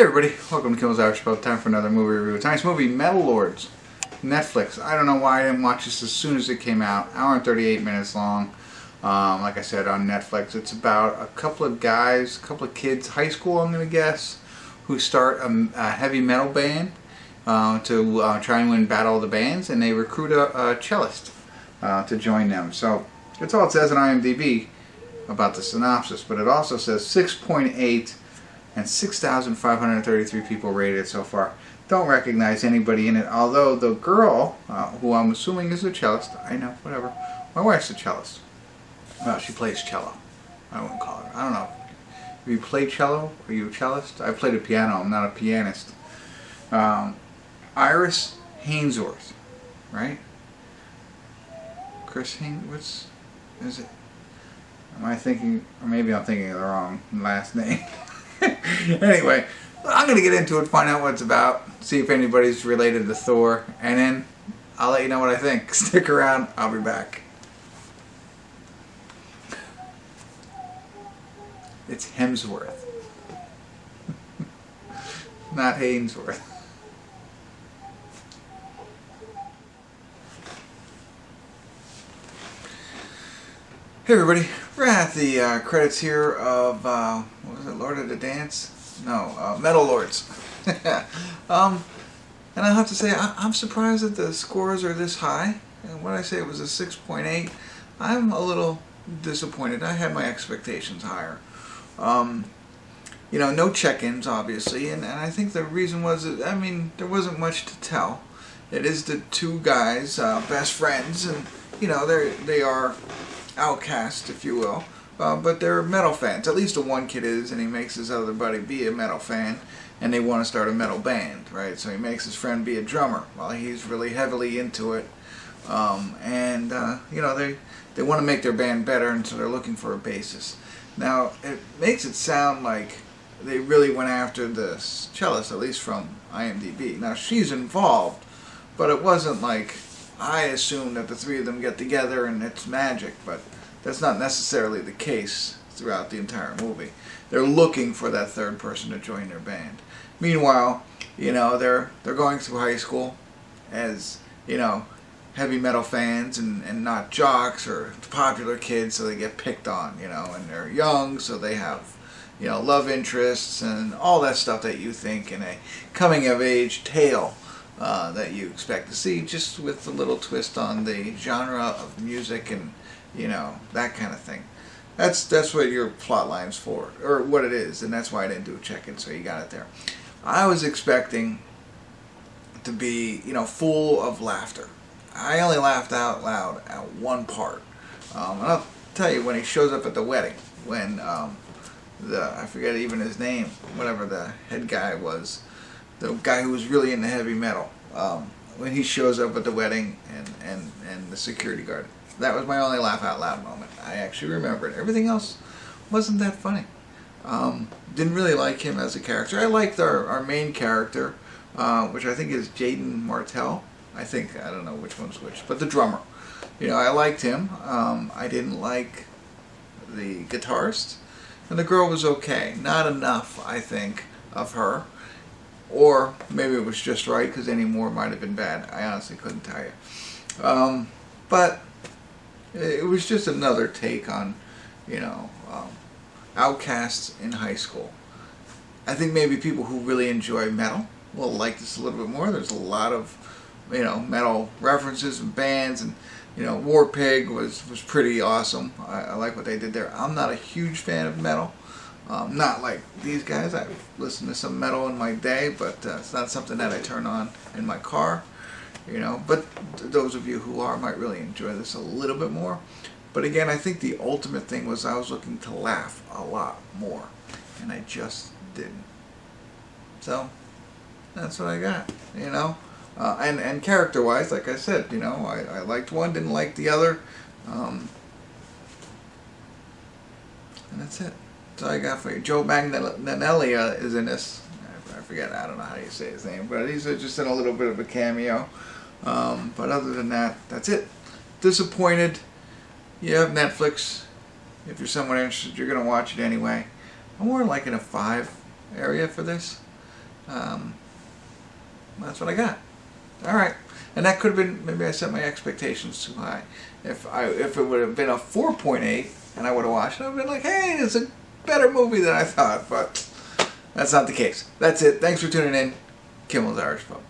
everybody, welcome to Kimmel's Irish Pub. Time for another movie review. Tonight's movie, Metal Lords, Netflix. I don't know why I didn't watch this as soon as it came out. Hour and 38 minutes long. Like I said, on Netflix. It's about a couple of guys, a couple of kids, high school I'm going to guess, who start a heavy metal band to try and win Battle of the Bands, and they recruit a cellist to join them. So that's all it says on IMDb about the synopsis, but it also says 6.8 and 6,533 people rated it so far. Don't recognize anybody in it, although the girl, who I'm assuming is a cellist, I know, whatever. My wife's a cellist. Well, she plays cello. I wouldn't call her. I don't know. If you play cello, are you a cellist? I played the piano. I'm not a pianist. Iris Hainsworth, right? Chris Hainsworth, is it? Am I thinking, or maybe I'm thinking of the wrong last name. Anyway, I'm going to get into it, find out what it's about, see if anybody's related to Thor, and then I'll let you know what I think. Stick around, I'll be back. It's Hemsworth. Not Hainsworth. Hey everybody, we're at the credits here of, what was it, Lord of the Dance? No, Metal Lords. And I have to say, I'm surprised that the scores are this high. And when I say it was a 6.8, I'm a little disappointed. I had my expectations higher. You know, no check-ins, obviously, and I think the reason was, I mean, there wasn't much to tell. It is the two guys, best friends, and, you know, they are outcast, if you will, but they're metal fans. At least the one kid is, and he makes his other buddy be a metal fan, and they want to start a metal band, right? So he makes his friend be a drummer while he's really heavily into it, and you know, they want to make their band better, and so they're looking for a bassist. Now it makes it sound like they really went after the cellist, at least from IMDb. Now she's involved, but it wasn't like I assume that the three of them get together and it's magic, but that's not necessarily the case throughout the entire movie. They're looking for that third person to join their band. Meanwhile, you know, they're going through high school as, you know, heavy metal fans and not jocks or popular kids, so they get picked on, you know, and they're young, so they have, you know, love interests and all that stuff that you think in a coming-of-age tale that you expect to see, just with a little twist on the genre of music and, you know, that kind of thing. That's what your plot line's for, or what it is, and that's why I didn't do a check-in, so you got it there. I was expecting to be, you know, full of laughter. I only laughed out loud at one part. And I'll tell you, when he shows up at the wedding, when I forget even his name, whatever the head guy was, the guy who was really into heavy metal, when he shows up at the wedding and the security guard. That was my only laugh out loud moment. I actually remember it. Everything else wasn't that funny. Didn't really like him as a character. I liked our main character, which I think is Jaeden Martell. I don't know which one's which, but the drummer. You know, I liked him. I didn't like the guitarist. And the girl was okay. Not enough, I think, of her. Or maybe it was just right, because any more might have been bad. I honestly couldn't tell you. But it was just another take on, you know, outcasts in high school. I think maybe people who really enjoy metal will like this a little bit more. There's a lot of, you know, metal references and bands, and, you know, War Pig was pretty awesome. I like what they did there. I'm not a huge fan of metal. Not like these guys. I listen to some metal in my day, but it's not something that I turn on in my car, you know. But those of you who are might really enjoy this a little bit more. But again, I think the ultimate thing was I was looking to laugh a lot more, and I just didn't. So that's what I got, you know. And character-wise, like I said, you know, I liked one, didn't like the other, and that's it. That's all I got for you. Joe Manganiello is in this. I forget, I don't know how you say his name, but he's just in a little bit of a cameo. But other than that, that's it. Disappointed. You have Netflix. If you're somewhat interested, you're going to watch it anyway. I'm more like in a 5 area for this. That's what I got. All right, and that could have been, maybe I set my expectations too high. If it would have been a 4.8 and I would have watched it, I would have been like, hey, it's a better movie than I thought. But that's not the case. That's it. Thanks for tuning in. Kimmel's Irish Pub.